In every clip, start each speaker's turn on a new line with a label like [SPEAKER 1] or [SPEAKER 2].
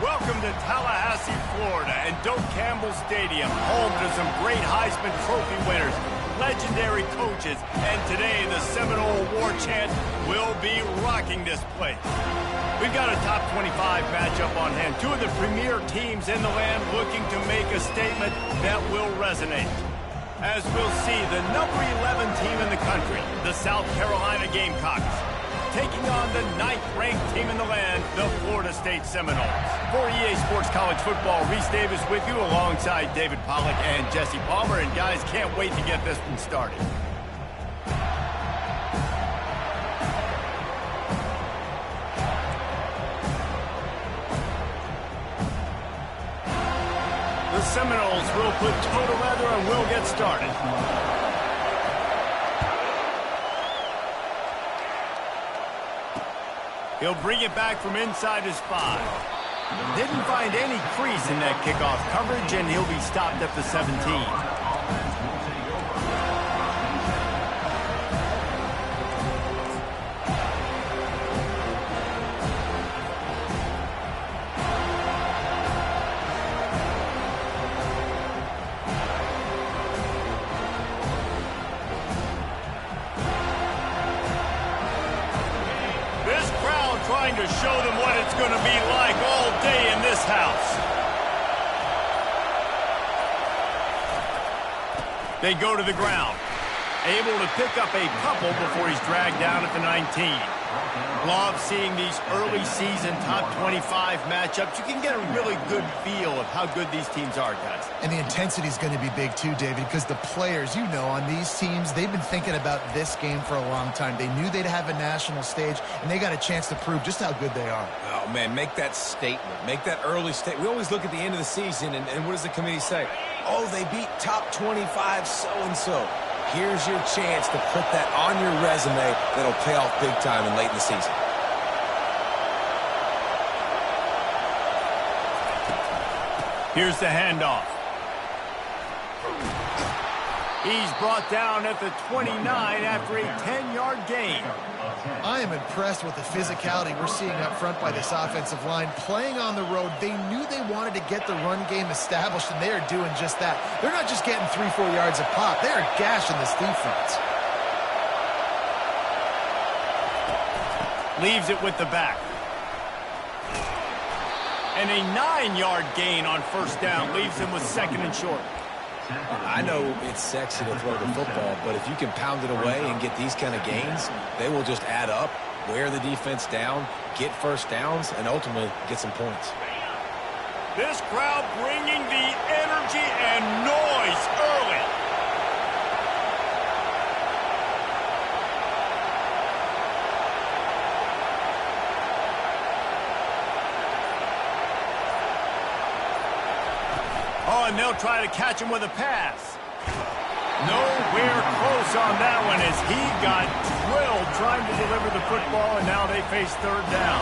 [SPEAKER 1] Welcome to Tallahassee, Florida, and Doak Campbell Stadium, home to some great Heisman Trophy winners, legendary coaches, and today the Seminole War Chant will be rocking this place. We've got a top 25 matchup on hand. Two of the premier teams in the land looking to make a statement that will resonate. As we'll see, the number 11 team in the country, the South Carolina Gamecocks, taking on the 9th-ranked team in the land, the Florida State Seminoles. For EA Sports College Football, Reese Davis with you alongside David Pollack and Jesse Palmer. And guys, can't wait to get this one started. The Seminoles will put toe to leather and we'll get started. He'll bring it back from inside his 5. Didn't find any crease in that kickoff coverage, and he'll be stopped at the 17. Trying to show them what it's going to be like all day in this house. They go to the ground. Able to pick up a couple before he's dragged down at the 19. Love seeing these early season top 25 matchups. You can get a really good feel of how good these teams are, guys.
[SPEAKER 2] And the intensity is going to be big too, David, because the players, you know, on these teams, they've been thinking about this game for a long time. They knew they'd have a national stage, and they got a chance to prove just how good they are.
[SPEAKER 3] Oh, man, make that statement. Make that early statement. We always look at the end of the season, and what does the committee say? Oh, they beat top 25 so-and-so. Here's your chance to put that on your resume that'll pay off big time and late in the season.
[SPEAKER 1] Here's the handoff. He's brought down at the 29 after a 10-yard gain.
[SPEAKER 2] I am impressed with the physicality we're seeing up front by this offensive line. Playing on the road, they knew they wanted to get the run game established, and they are doing just that. They're not just getting 3-4 yards a pop. They are gashing this defense.
[SPEAKER 1] Leaves it with the back. And a 9-yard gain on first down leaves him with 2nd and short.
[SPEAKER 3] I know it's sexy to throw the football, but if you can pound it away and get these kind of gains, they will just add up, wear the defense down, get first downs, and ultimately get some points.
[SPEAKER 1] This crowd bringing the energy and noise early. Oh, and they'll try to catch him with a pass. Nowhere close on that one as he got drilled trying to deliver the football, and now they face 3rd down.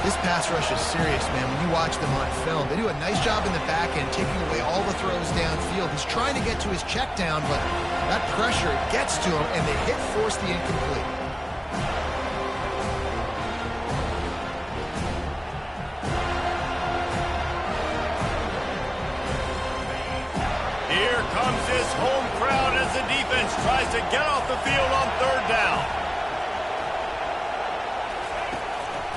[SPEAKER 2] This pass rush is serious, man. When you watch them on film, they do a nice job in the back end, taking away all the throws downfield. He's trying to get to his check down, but that pressure gets to him, and they force the incomplete.
[SPEAKER 1] Here comes this home crowd as the defense tries to get off the field on 3rd down.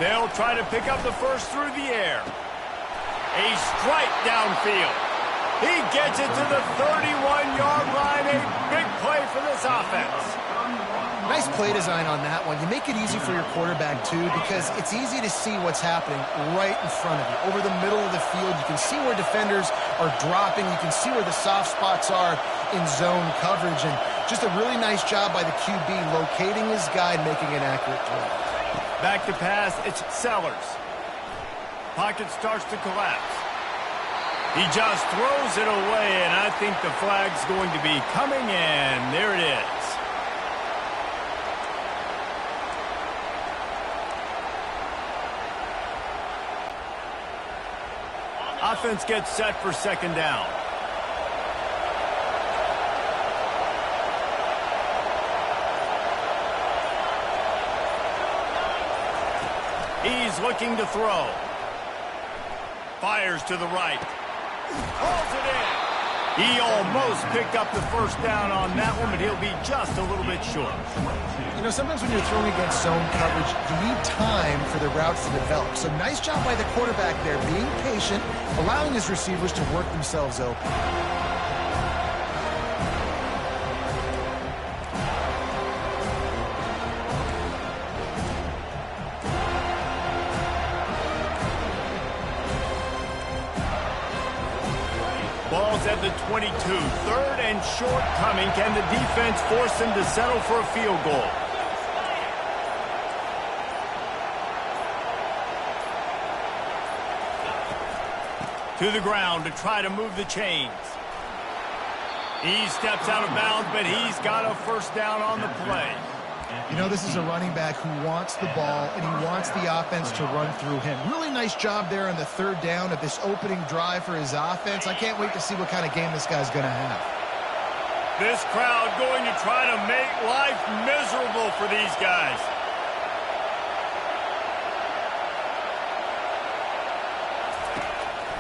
[SPEAKER 1] They'll try to pick up the first through the air. A strike downfield. He gets it to the 31-yard line. A big play for this offense.
[SPEAKER 2] Nice play design on that one. You make it easy for your quarterback, too, because it's easy to see what's happening right in front of you. Over the middle of the field, you can see where defenders are dropping. You can see where the soft spots are in zone coverage. And just a really nice job by the QB locating his guy and making an accurate throw.
[SPEAKER 1] Back to pass, it's Sellers. Pocket starts to collapse. He just throws it away, and I think the flag's going to be coming in. There it is. Offense gets set for 2nd down. He's looking to throw. Fires to the right. Pulls it in. He almost picked up the first down on that one, but he'll be just a little bit short.
[SPEAKER 2] You know, sometimes when you're throwing against zone coverage, you need time for the routes to develop. So nice job by the quarterback there, being patient, allowing his receivers to work themselves open.
[SPEAKER 1] Ball's at the 22. Third and short coming. Can the defense force them to settle for a field goal? To the ground to try to move the chains. He steps out of bounds, but he's got a first down on the play.
[SPEAKER 2] You know, this is a running back who wants the ball, and he wants the offense to run through him. Really nice job there on the third down of this opening drive for his offense. I can't wait to see what kind of game this guy's going to have.
[SPEAKER 1] This crowd going to try to make life miserable for these guys.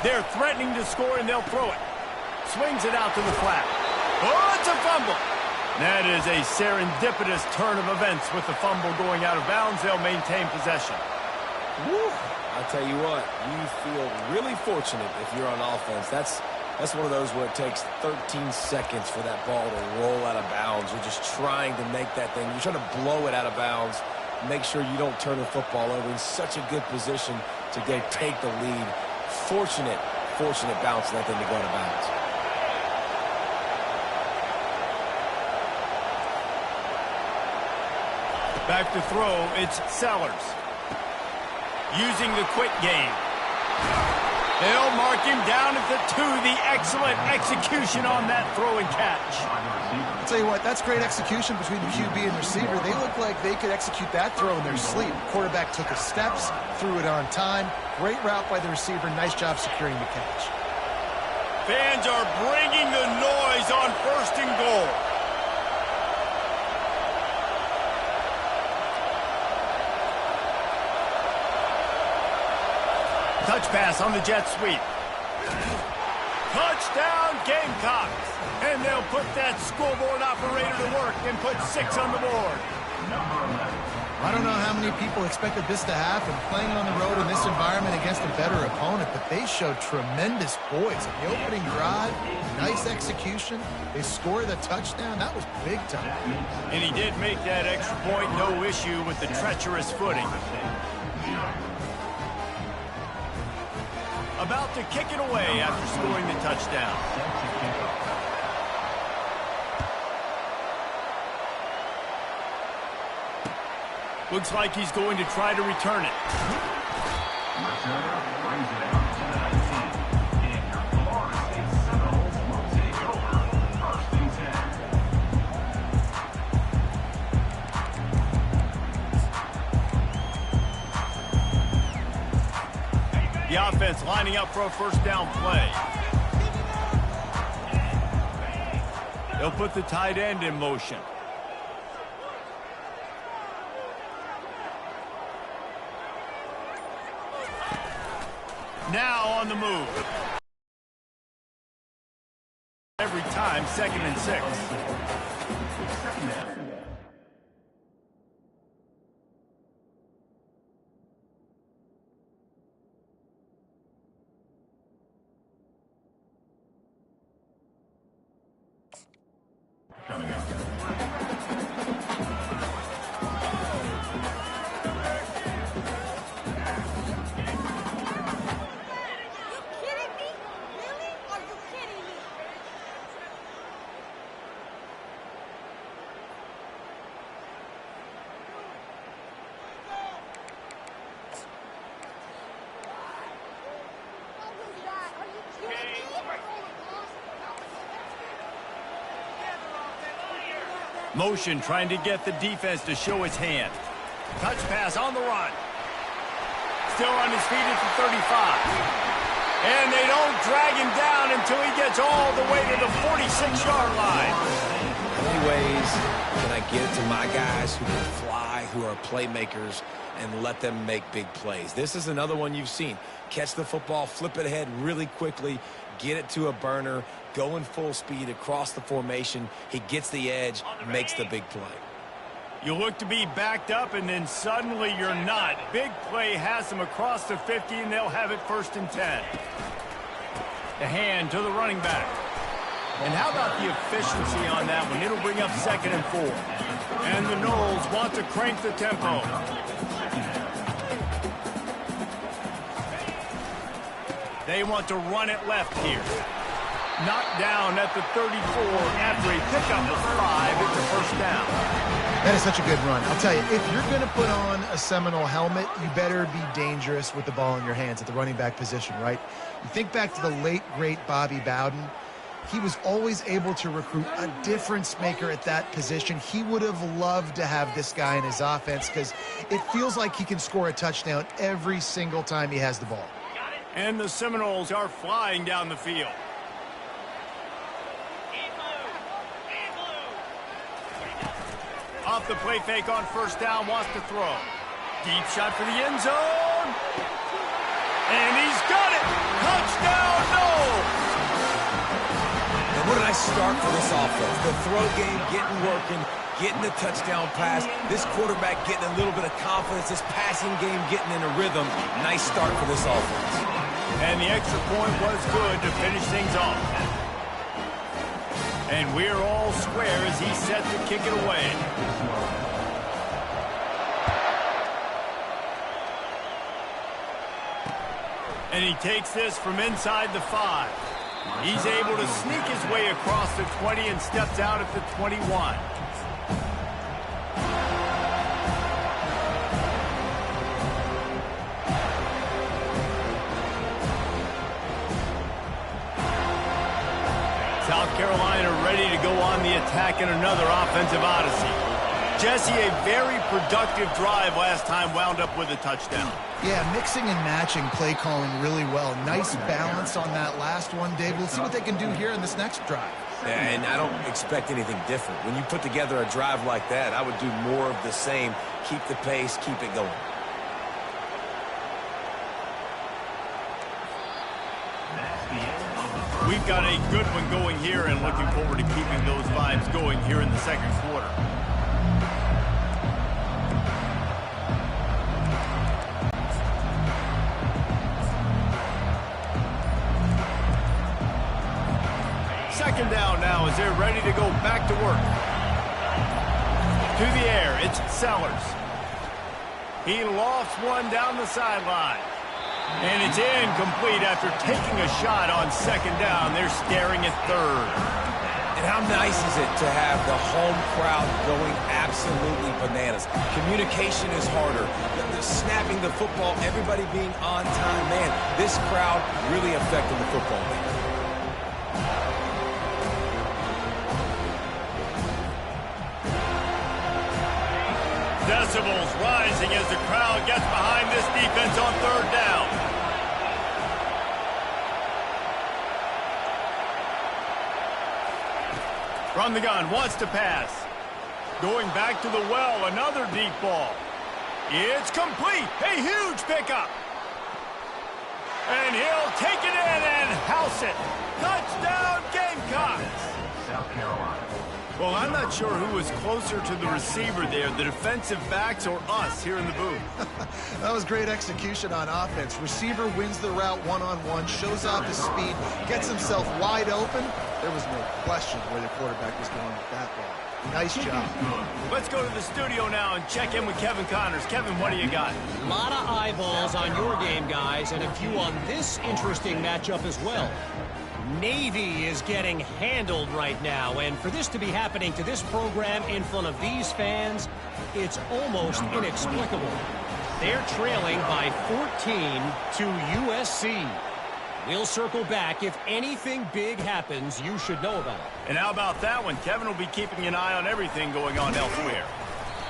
[SPEAKER 1] They're threatening to score, and they'll throw it. Swings it out to the flat. Oh, it's a fumble. That is a serendipitous turn of events with the fumble going out of bounds. They'll maintain possession.
[SPEAKER 3] Woo. I'll tell you what, you feel really fortunate if you're on offense. That's one of those where it takes 13 seconds for that ball to roll out of bounds. You're just trying to make that thing. You're trying to blow it out of bounds. Make sure you don't turn the football over. In such a good position to go take the lead. Fortunate bouncing that thing to go out of bounds.
[SPEAKER 1] Back to throw, it's Sellers. Using the quick game. They'll mark him down at the 2. The excellent execution on that throw and catch.
[SPEAKER 2] I'll tell you what, that's great execution between the QB and receiver. They look like they could execute that throw in their sleep. Quarterback took his steps, threw it on time. Great route by the receiver. Nice job securing the catch.
[SPEAKER 1] Fans are bringing the noise on 1st and goal. Touch pass on the jet sweep. Touchdown Gamecocks. And they'll put that scoreboard operator to work and put 6 on the board.
[SPEAKER 2] I don't know how many people expected this to happen, playing on the road in this environment against a better opponent, but they showed tremendous poise. In the opening drive, nice execution. They scored the touchdown. That was big time.
[SPEAKER 1] And he did make that extra point, no issue with the treacherous footing. About to kick it away after scoring the touchdown. Looks like he's going to try to return it. The offense lining up for a first down play. They'll put the tight end in motion. Now on the move. Every time, 2nd and 6.
[SPEAKER 4] Coming up.
[SPEAKER 1] Motion trying to get the defense to show its hand. Touch pass on the run. Still on his feet at the 35. And they don't drag him down until he gets all the way to the 46-yard line.
[SPEAKER 3] How many ways can I get it to my guys who can fly, who are playmakers, and let them make big plays. This is another one you've seen. Catch the football, flip it ahead really quickly, get it to a burner, going full speed across the formation. He gets the edge, makes the big play.
[SPEAKER 1] You look to be backed up, and then suddenly you're not. Big play has them across the 50, and they'll have it 1st and 10. The hand to the running back. And how about the efficiency on that one? It'll bring up 2nd and 4. And the Knowles want to crank the tempo. They want to run it left here. Knocked down at the 34 after a pickup of 5. It's a 1st down.
[SPEAKER 2] That is such a good run. I'll tell you, if you're going to put on a Seminole helmet, you better be dangerous with the ball in your hands at the running back position, right? You think back to the late, great Bobby Bowden. He was always able to recruit a difference maker at that position. He would have loved to have this guy in his offense because it feels like he can score a touchdown every single time he has the ball.
[SPEAKER 1] And the Seminoles are flying down the field. Off the play fake on 1st down, wants to throw. Deep shot for the end zone. And he's got it. Touchdown, Knowles.
[SPEAKER 3] And what a nice start for this offense. The throw game getting working, getting the touchdown pass. This quarterback getting a little bit of confidence. This passing game getting in a rhythm. Nice start for this offense.
[SPEAKER 1] And the extra point was good to finish things off. And we're all square as he's set to kick it away. And he takes this from inside the 5. He's able to sneak his way across the 20 and steps out at the 21. South Carolina ready to go on the attack in another offensive odyssey. Jesse, a very productive drive last time, wound up with a touchdown.
[SPEAKER 2] Yeah, mixing and matching play calling really well. Nice balance on that last one, Dave. We'll see what they can do here in this next drive.
[SPEAKER 3] Yeah, and I don't expect anything different. When you put together a drive like that, I would do more of the same. Keep the pace, keep it going.
[SPEAKER 1] We've got a good one going here and looking forward to keeping those vibes going here in the 2nd quarter. Second down now as they're ready to go back to work. To the air, it's Sellers. He lofts one down the sideline. And it's incomplete after taking a shot on 2nd down. They're staring at 3rd.
[SPEAKER 3] And how nice is it to have the home crowd going absolutely bananas? Communication is harder. The snapping the football, everybody being on time. Man, this crowd really affected the football game.
[SPEAKER 1] Decibels rising as the crowd gets behind this defense on 3rd down. From the gun, wants to pass. Going back to the well, another deep ball. It's complete. A huge pickup. And he'll take it in and house it. Touchdown, Gamecocks.
[SPEAKER 4] South Carolina.
[SPEAKER 1] Well, I'm not sure who was closer to the receiver there, the defensive backs or us here in the booth.
[SPEAKER 2] That was great execution on offense. Receiver wins the route one-on-one, shows off his speed, gets himself wide open. There was no question where the quarterback was going with that ball. Nice job.
[SPEAKER 1] Let's go to the studio now and check in with Kevin Connors. Kevin, what do you got?
[SPEAKER 5] A lot of eyeballs on your game, guys, and a few on this interesting matchup as well. Navy is getting handled right now, and for this to be happening to this program in front of these fans, it's almost inexplicable. They're trailing by 14 to USC. We'll circle back. If anything big happens, you should know about it.
[SPEAKER 1] And how about that one? Kevin will be keeping an eye on everything going on elsewhere.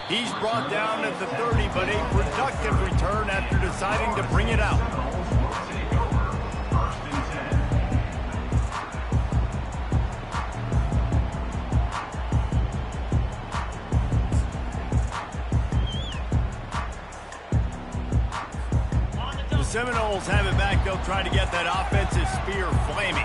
[SPEAKER 1] He's brought down at the 30, but a productive return after deciding to bring it out. Seminoles have it back. They'll try to get that offensive spear flaming.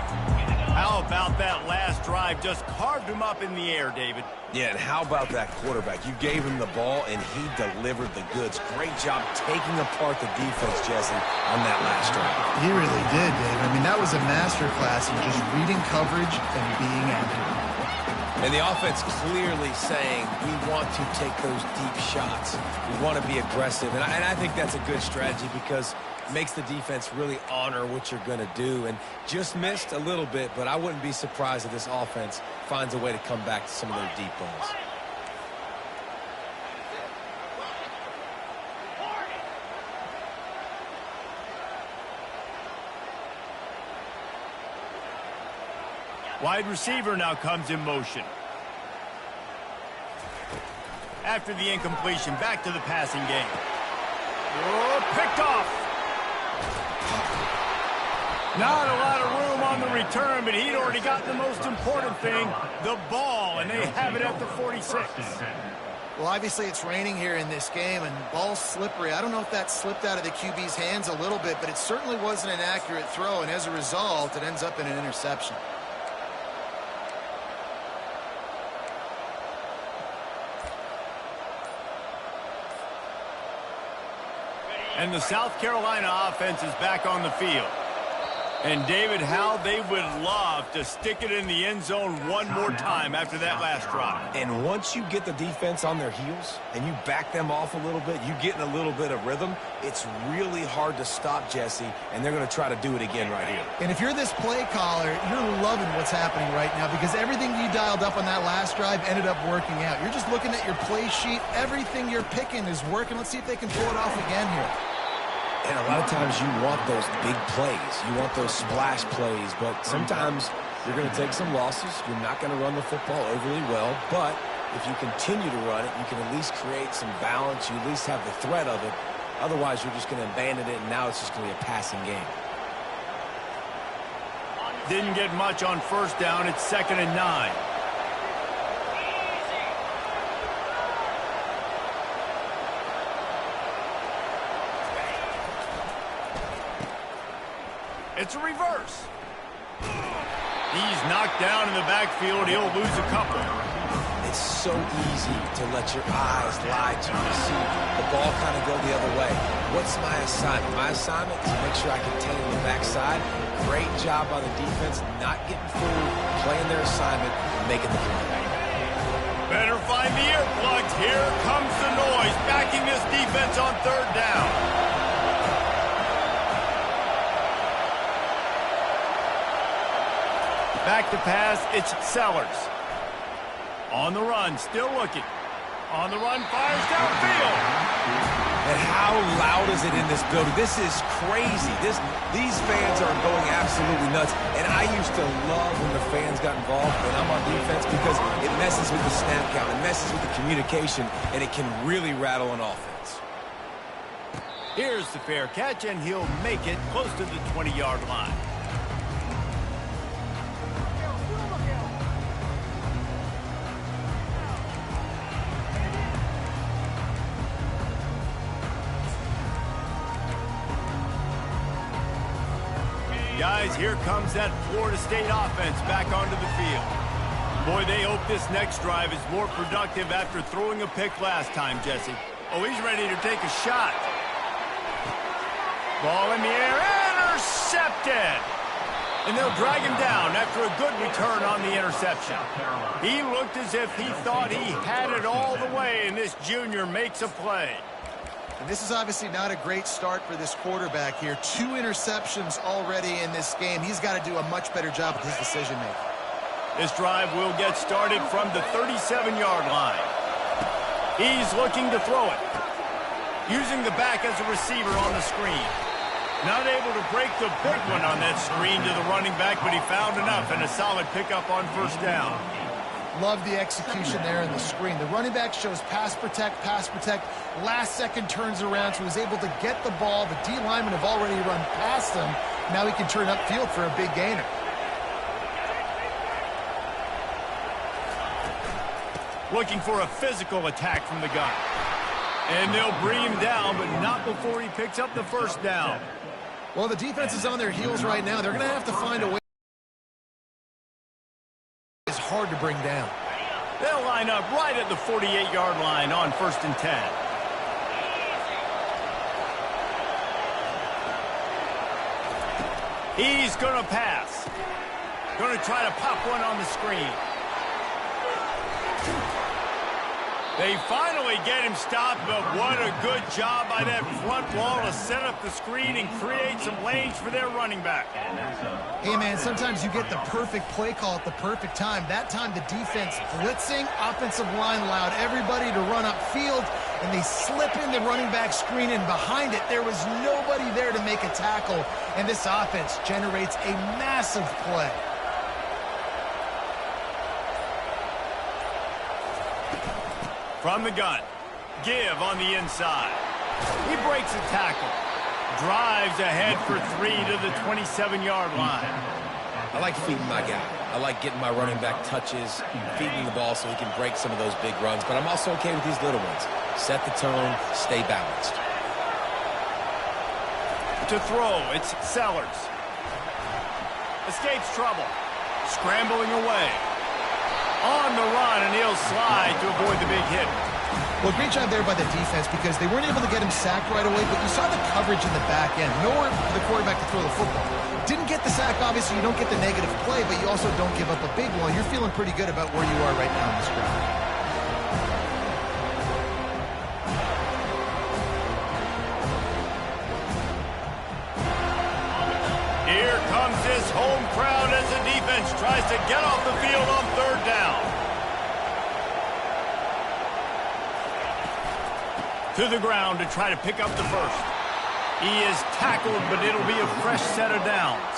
[SPEAKER 1] How about that last drive? Just carved him up in the air, David.
[SPEAKER 3] Yeah, and how about that quarterback? You gave him the ball, and he delivered the goods. Great job taking apart the defense, Jesse, on that last drive.
[SPEAKER 2] He really did, Dave. I mean, that was a masterclass in just reading coverage and being accurate.
[SPEAKER 3] And the offense clearly saying, we want to take those deep shots. We want to be aggressive. And I think that's a good strategy because it makes the defense really honor what you're going to do. And just missed a little bit, but I wouldn't be surprised if this offense finds a way to come back to some of their deep balls.
[SPEAKER 1] Wide receiver now comes in motion. After the incompletion, back to the passing game. Oh, picked off. Not a lot of room on the return, but he'd already got the most important thing, the ball, and they have it at the 46.
[SPEAKER 2] Well, obviously it's raining here in this game, and the ball's slippery. I don't know if that slipped out of the QB's hands a little bit, but it certainly wasn't an accurate throw, and as a result, it ends up in an interception.
[SPEAKER 1] And the South Carolina offense is back on the field. And David, how they would love to stick it in the end zone one more time after that last drive.
[SPEAKER 3] And once you get the defense on their heels and you back them off a little bit, you get in a little bit of rhythm, it's really hard to stop, Jesse, and they're going to try to do it again right here.
[SPEAKER 2] And if you're this play caller, you're loving what's happening right now because everything you dialed up on that last drive ended up working out. You're just looking at your play sheet. Everything you're picking is working. Let's see if they can pull it off again here.
[SPEAKER 3] And a lot of times you want those big plays. You want those splash plays, but sometimes you're going to take some losses. You're not going to run the football overly well, but if you continue to run it, you can at least create some balance. You at least have the threat of it. Otherwise, you're just going to abandon it, and now it's just going to be a passing game.
[SPEAKER 1] Didn't get much on first down. It's 2nd and 9. It's a reverse. He's knocked down in the backfield. He'll lose a couple.
[SPEAKER 3] It's so easy to let your eyes lie to you. See the ball kind of go the other way. What's my assignment? My assignment is to make sure I contain the backside. Great job by the defense, not getting fooled, playing their assignment, and making the play.
[SPEAKER 1] Better find the earplugs. Here comes the noise, backing this defense on 3rd down. Back to pass, it's Sellers. On the run, still looking. On the run, fires downfield.
[SPEAKER 3] And how loud is it in this building? This is crazy. These fans are going absolutely nuts. And I used to love when the fans got involved when I'm on defense because it messes with the snap count, it messes with the communication, and it can really rattle an offense.
[SPEAKER 1] Here's the fair catch, and he'll make it close to the 20-yard line. Guys, here comes that Florida State offense back onto the field. Boy, they hope this next drive is more productive after throwing a pick last time, Jesse. Oh, he's ready to take a shot. Ball in the air, intercepted! And they'll drag him down after a good return on the interception. He looked as if he thought he had it all the way, and this junior makes a play.
[SPEAKER 2] And this is obviously not a great start for this quarterback here. 2 interceptions already in this game. He's got to do a much better job with his decision-making.
[SPEAKER 1] This drive will get started from the 37-yard line. He's looking to throw it. Using the back as a receiver on the screen. Not able to break the big one on that screen to the running back, but he found enough and a solid pickup on 1st down.
[SPEAKER 2] Love the execution there in the screen. The running back shows pass protect, last second turns around, so he's able to get the ball. The D linemen have already run past him. Now he can turn upfield for a big gainer.
[SPEAKER 1] Looking for a physical attack from the gun. And they'll bring him down, but not before he picks up the 1st down.
[SPEAKER 2] Well, the defense is on their heels right now. They're going to have to find a way. It's hard to bring down.
[SPEAKER 1] They'll line up right at the 48-yard line on 1st and 10. He's going to pass. Going to try to pop one on the screen. They finally get him stopped, but what a good job by that front wall to set up the screen and create some lanes for their running back.
[SPEAKER 2] Hey, man, sometimes you get the perfect play call at the perfect time. That time the defense blitzing, offensive line allowed everybody to run upfield, and they slip in the running back screen, and behind it there was nobody there to make a tackle, and this offense generates a massive play.
[SPEAKER 1] From the gun, give on the inside. He breaks a tackle, drives ahead for 3 to the 27-yard line.
[SPEAKER 3] I like feeding my guy. I like getting my running back touches, feeding the ball so he can break some of those big runs, but I'm also okay with these little ones. Set the tone, stay balanced.
[SPEAKER 1] To throw, it's Sellers. Escapes trouble, scrambling away. On the run, and he'll slide to avoid the big hit.
[SPEAKER 2] Well, great job there by the defense because they weren't able to get him sacked right away, but you saw the coverage in the back end. Nowhere for the quarterback to throw the football. Didn't get the sack, obviously. You don't get the negative play, but you also don't give up a big one. You're feeling pretty good about where you are right now in this ground.
[SPEAKER 1] Here comes this home crowd as the defense tries to get off the field on 3rd down. To the ground to try to pick up the first. He is tackled, but it'll be a fresh set of downs.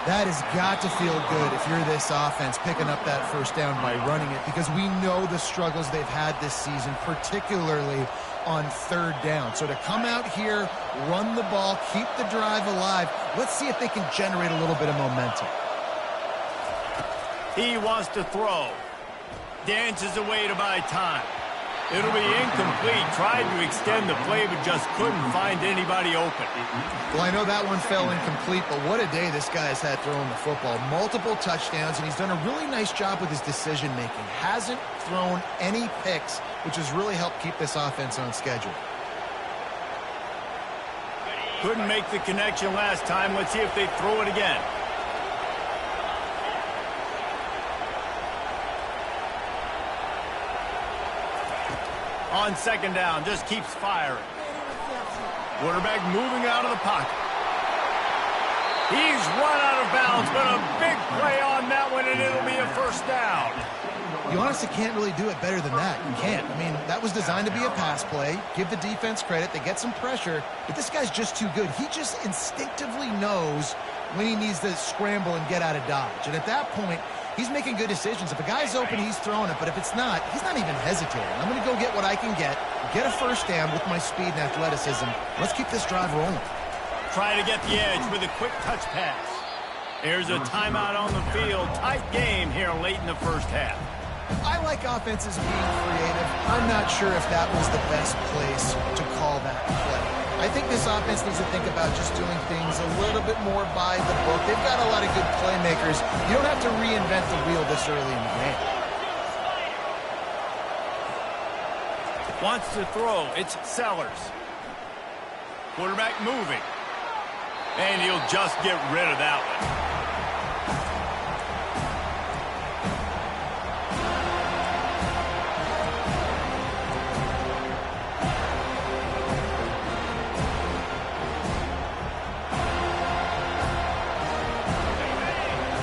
[SPEAKER 2] That has got to feel good if you're this offense picking up that first down by running it, because we know the struggles they've had this season, particularly on 3rd down. So to come out here, run the ball, keep the drive alive, let's see if they can generate a little bit of momentum.
[SPEAKER 1] He wants to throw. Dances away to buy time. It'll be incomplete. Tried to extend the play, but just couldn't find anybody open.
[SPEAKER 2] Well, I know that one fell incomplete, but what a day this guy has had throwing the football. Multiple touchdowns, and he's done a really nice job with his decision-making. Hasn't thrown any picks, which has really helped keep this offense on schedule.
[SPEAKER 1] Couldn't make the connection last time. Let's see if they throw it again. On 2nd down, just keeps firing. Quarterback moving out of the pocket. He's run out of bounds, but a big play on that one, and it'll be a 1st down.
[SPEAKER 2] You honestly can't really do it better than that. You can't. I mean, that was designed to be a pass play. Give the defense credit. They get some pressure, but this guy's just too good. He just instinctively knows when he needs to scramble and get out of dodge. And at that point, he's making good decisions. If a guy's open, he's throwing it. But if it's not, he's not even hesitating. I'm going to go get what I can get a 1st down with my speed and athleticism. Let's keep this drive rolling.
[SPEAKER 1] Try to get the edge with a quick touch pass. Here's a timeout on the field. Tight game here late in the 1st half.
[SPEAKER 2] I like offenses being creative. I'm not sure if that was the best place to call that play. I think this offense needs to think about just doing things a little bit more by the book. They've got a lot of good playmakers. You don't have to reinvent the wheel this early in the game.
[SPEAKER 1] Wants to throw. It's Sellers. Quarterback moving. And he'll just get rid of that one.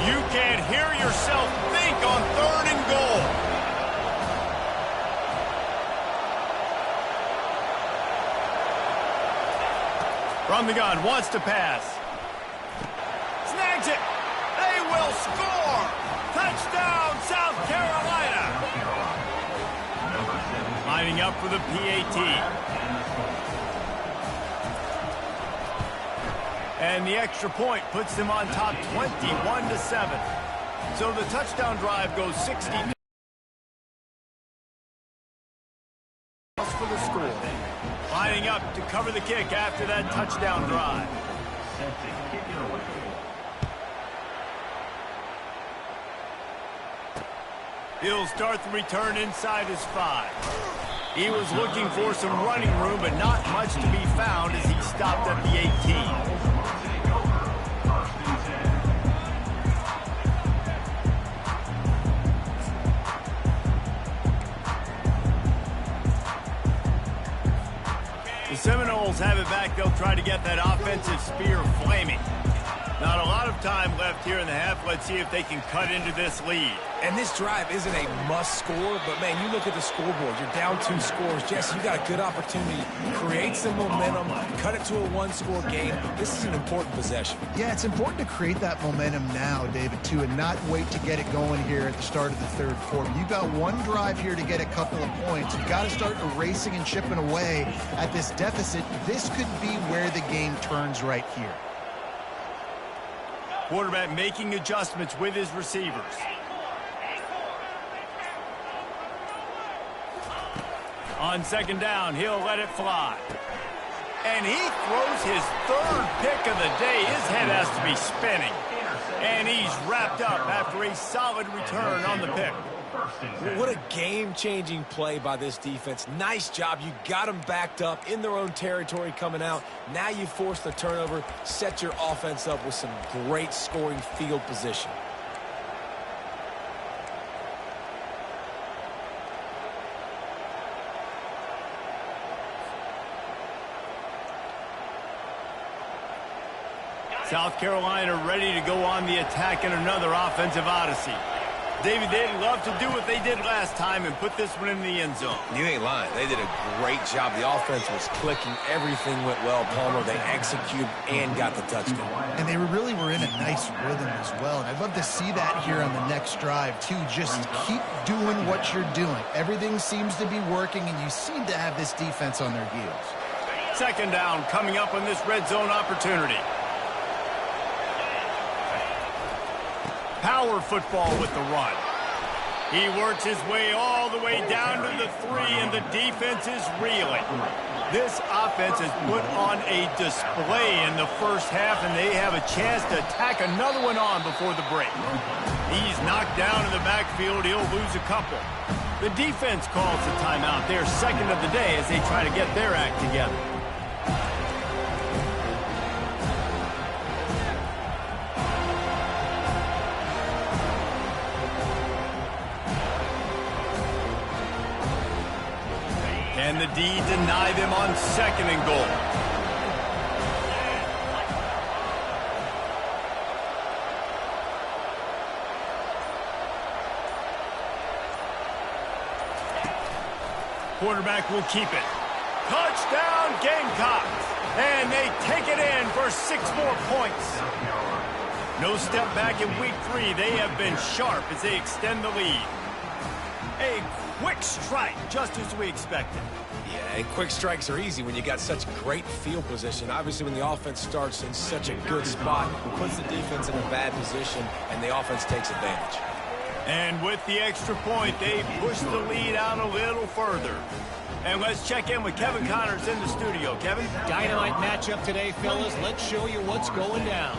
[SPEAKER 1] You can't hear yourself think on 3rd and goal. From the gun, wants to pass. Snags it. They will score. Touchdown, South Carolina. Lining up for the PAT. And the extra point puts them on top 21-7. So the touchdown drive goes 60 for the score. Lining up to cover the kick after that touchdown drive.
[SPEAKER 4] Set to kick it away.
[SPEAKER 1] He'll start the return inside his 5. He was looking for some running room, but not much to be found as he stopped at the 18. The Seminoles have it back. They'll try to get that offensive spear flaming. Not a lot of time left here in the half. Let's see if they can cut into this lead.
[SPEAKER 3] And this drive isn't a must score, but man, you look at the scoreboard. You're down 2 scores. Jesse, you got a good opportunity. Create some momentum. Cut it to a 1-score game. This is an important possession.
[SPEAKER 2] Yeah, it's important to create that momentum now, David, too, and not wait to get it going here at the start of the third quarter. You've got one drive here to get a couple of points. You've got to start erasing and chipping away at this deficit. This could be where the game turns right here.
[SPEAKER 1] Quarterback making adjustments with his receivers. On second down, he'll let it fly. And he throws his 3rd pick of the day. His head has to be spinning. And he's wrapped up after a solid return on the pick.
[SPEAKER 3] What a game-changing play by this defense. Nice job. You got them backed up in their own territory coming out. Now you force the turnover, set your offense up with some great scoring field position.
[SPEAKER 1] South Carolina ready to go on the attack in another offensive odyssey. David, they'd love to do what they did last time and put this one in the end zone.
[SPEAKER 3] You ain't lying. They did a great job. The offense was clicking. Everything went well, Palmer. They executed and got the touchdown.
[SPEAKER 2] And they really were in a nice rhythm as well. And I'd love to see that here on the next drive, too. Just keep doing what you're doing. Everything seems to be working, and you seem to have this defense on their heels.
[SPEAKER 1] Second down coming up on this red zone opportunity. Power football with the run. He works his way all the way down to the 3, and the defense is reeling. This offense has put on a display in the first half, and they have a chance to tack another one on before the break. He's knocked down in the backfield. He'll lose a couple. The defense calls the timeout. Their second of the day as they try to get their act together. And the D deny them on second and goal. Quarterback will keep it. Touchdown Gamecocks! And they take it in for 6 more points. No step back in week 3. They have been sharp as they extend the lead. A quick strike, just as we expected.
[SPEAKER 3] Yeah, and quick strikes are easy when you got such great field position. Obviously, when the offense starts in such a good spot, it puts the defense in a bad position, and the offense takes advantage.
[SPEAKER 1] And with the extra point, they push the lead out a little further. And let's check in with Kevin Connors in the studio. Kevin?
[SPEAKER 5] Dynamite matchup today, fellas. Let's show you what's going down.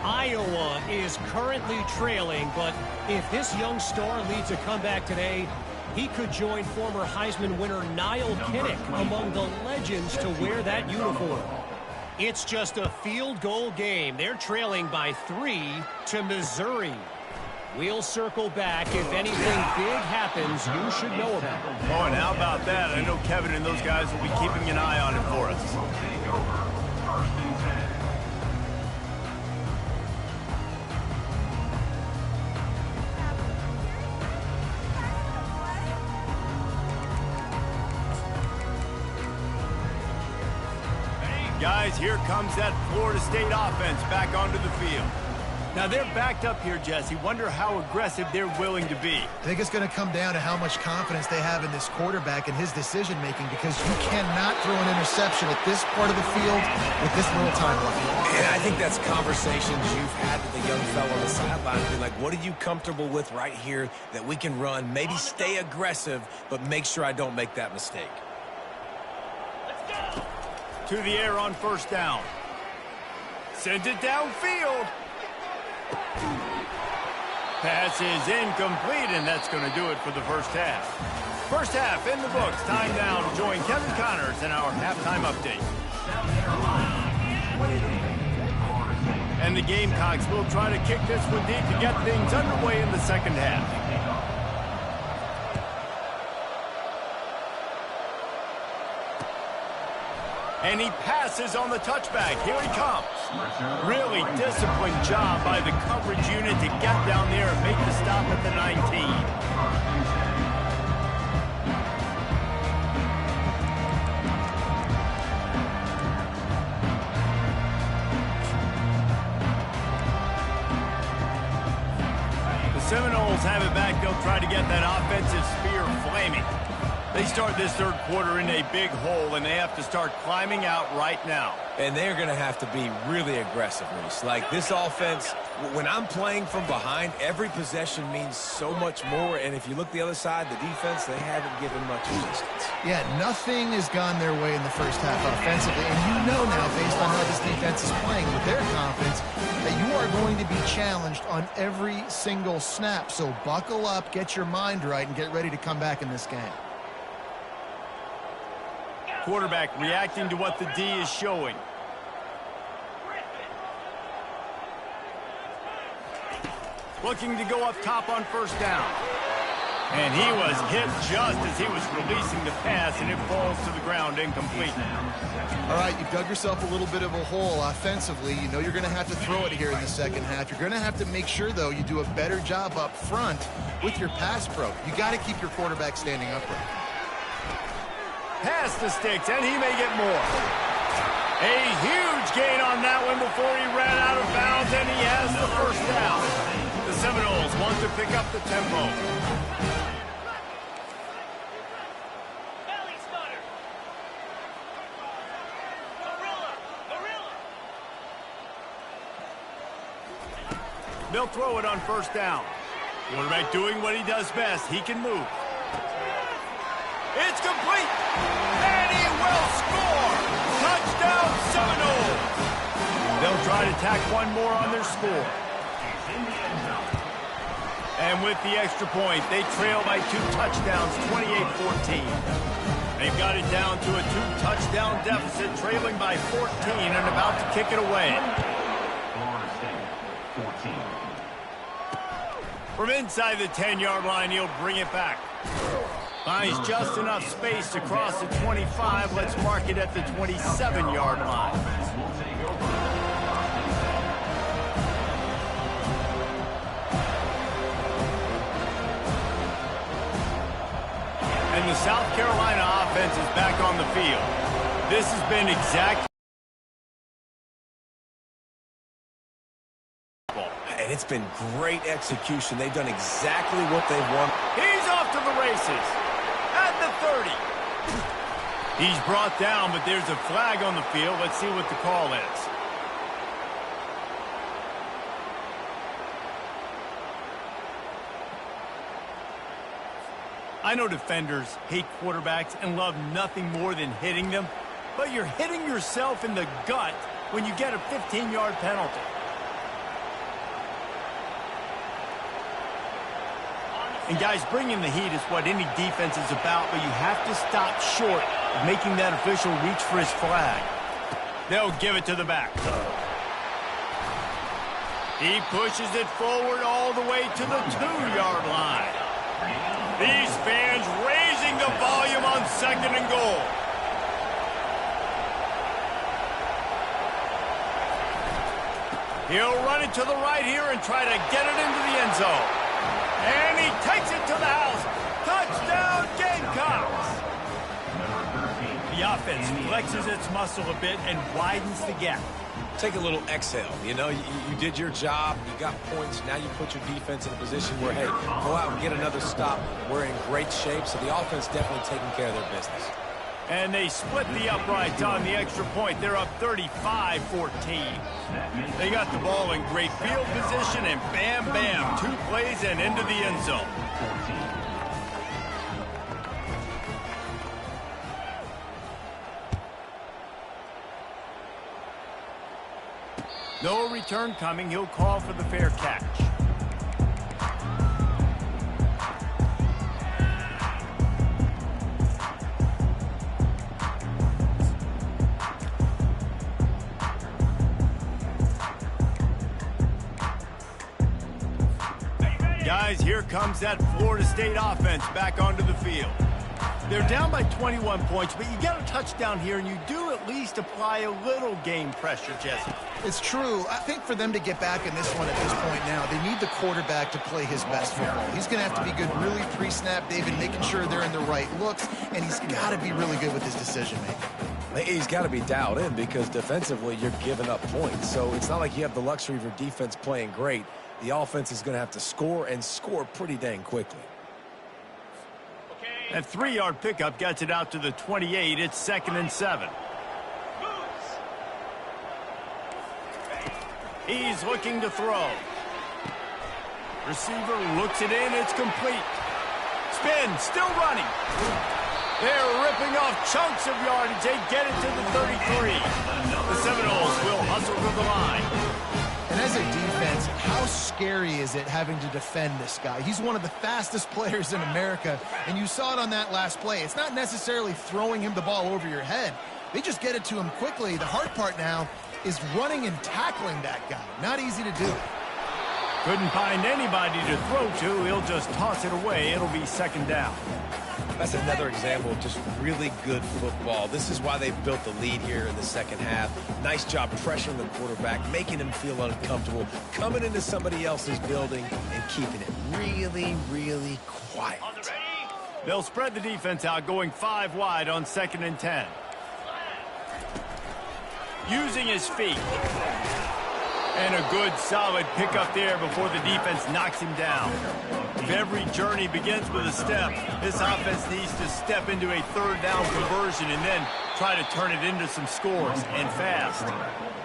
[SPEAKER 5] Iowa is currently trailing, but if this young star leads a comeback today, he could join former Heisman winner Niall Kinnick among the legends to wear that uniform. It's just a field goal game. They're trailing by 3 to Missouri. We'll circle back. If anything big happens, you should know about it.
[SPEAKER 1] Oh, and how about that? I know Kevin and those guys will be keeping an eye on it for us. Guys, here comes that Florida State offense back onto the field. Now, they're backed up here, Jesse. Wonder how aggressive they're willing to be.
[SPEAKER 2] I think it's going to come down to how much confidence they have in this quarterback and his decision-making, because you cannot throw an interception at this part of the field with this little time left.
[SPEAKER 3] And I think that's conversations you've had with the young fellow on the sideline. Be like, what are you comfortable with right here that we can run? Maybe stay aggressive, but make sure I don't make that mistake.
[SPEAKER 1] To the air on first down. Sends it downfield. Pass is incomplete, and that's going to do it for the first half. First half in the books. Time now to join Kevin Connors in our halftime update. And the Gamecocks will try to kick this one deep to get things underway in the second half. And he passes on the touchback. Here he comes. Really disciplined job by the coverage unit to get down there and make the stop at the 19. The Seminoles have it back. They'll try to get that offensive spear flaming. They start this third quarter in a big hole, and they have to start climbing out right now.
[SPEAKER 3] And they're going to have to be really aggressive, Reese. Like this offense, when I'm playing from behind, every possession means so much more. And if you look the other side, the defense, they haven't given much resistance.
[SPEAKER 2] Yeah, nothing has gone their way in the first half offensively. And you know now, based on how this defense is playing with their confidence, that you are going to be challenged on every single snap. So buckle up, get your mind right, and get ready to come back in this game.
[SPEAKER 1] Quarterback reacting to what the D is showing. Looking to go up top on first down. And he was hit just as he was releasing the pass, and it falls to the ground incomplete.
[SPEAKER 2] All right, you've dug yourself a little bit of a hole offensively. You know you're going to have to throw it here in the second half. You're going to have to make sure, though, you do a better job up front with your pass pro. You got to keep your quarterback standing upright.
[SPEAKER 1] Pass the sticks, and he may get more. A huge gain on that one before he ran out of bounds, and he has the first down. The Seminoles want to pick up the tempo. They'll throw it on first down. Quarterback doing what he does best. He can move. It's complete, and he will score! Touchdown, Seminoles! They'll try to tack one more on their score. And with the extra point, they trail by 2 touchdowns, 28-14. They've got it down to a 2-touchdown deficit, trailing by 14 and about to kick it away. From inside the 10-yard line, he'll bring it back. Finds just enough space to cross the 25. Let's mark it at the 27-yard line. And the South Carolina offense is back on the field. This has been exactly.
[SPEAKER 3] And it's been great execution. They've done exactly what they want.
[SPEAKER 1] He's off to the races. At the 30. He's brought down, but there's a flag on the field. Let's see what the call is. I know defenders hate quarterbacks and love nothing more than hitting them, but you're hitting yourself in the gut when you get a 15-yard penalty. And guys, bringing the heat is what any defense is about, but you have to stop short of making that official reach for his flag. They'll give it to the back. He pushes it forward all the way to the 2-yard line. These fans raising the volume on 2nd and goal. He'll run it to the right here and try to get it into the end zone. And he takes it to the house. Touchdown, Gamecocks! The offense flexes its muscle a bit and widens the gap.
[SPEAKER 3] Take a little exhale. You know, you did your job. You got points. Now you put your defense in a position where, hey, go out and get another stop. We're in great shape, so the offense definitely taking care of their business.
[SPEAKER 1] And they split the uprights on the extra point. They're up 35-14. They got the ball in great field position, and bam, bam, 2 plays and into the end zone. No return coming. He'll call for the fair catch. Guys, here comes that Florida State offense back onto the field. They're down by 21 points, but you get a touchdown here, and you do at least apply a little game pressure, Jesse.
[SPEAKER 2] It's true. I think for them to get back in this one at this point now, they need the quarterback to play his best football. He's going to have to be good really pre-snap, David, making sure they're in the right looks, and he's got to be really good with his decision-making.
[SPEAKER 3] He's got to be dialed in because defensively you're giving up points. So it's not like you have the luxury of your defense playing great. The offense is going to have to score and score pretty dang quickly.
[SPEAKER 1] That 3-yard pickup gets it out to the 28. It's 2nd and 7. He's looking to throw. Receiver looks it in. It's complete. Spin, still running. They're ripping off chunks of yardage. They get it to the 33. The Seminoles will hustle to the line.
[SPEAKER 2] And as a defense, how scary is it having to defend this guy? He's one of the fastest players in America, and you saw it on that last play. It's not necessarily throwing him the ball over your head. They just get it to him quickly. The hard part now is running and tackling that guy. Not easy to do.
[SPEAKER 1] Couldn't find anybody to throw to. He'll just toss it away. It'll be 2nd down.
[SPEAKER 3] That's another example of just really good football. This is why they've built the lead here in the second half. Nice job pressuring the quarterback, making him feel uncomfortable, coming into somebody else's building and keeping it really, really quiet.
[SPEAKER 1] They'll spread the defense out, going 5 wide on 2nd and 10. Using his feet. And a good, solid pickup there before the defense knocks him down. If every journey begins with a step, this offense needs to step into a 3rd down conversion and then try to turn it into some scores, and fast.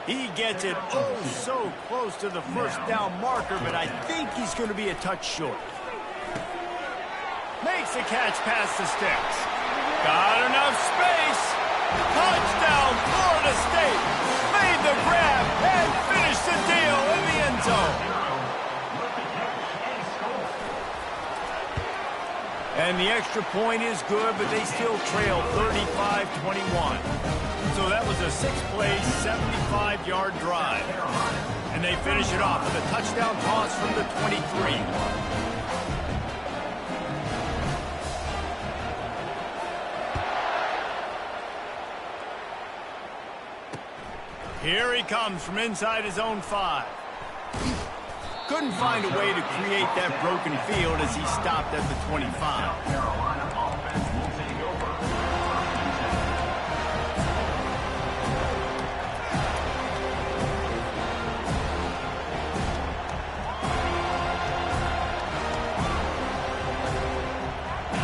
[SPEAKER 1] He gets it oh so close to the 1st down marker, but I think he's going to be a touch short. Makes the catch past the sticks. Got enough space. Touchdown, Florida State. Made the grab and finished the deal in the end zone. And the extra point is good, but they still trail 35-21. So that was a 6-play, 75-yard drive. And they finish it off with a touchdown toss from the 23. Here he comes from inside his own 5. Couldn't find a way to create that broken field as he stopped at the 25.
[SPEAKER 4] Carolina offense will take over.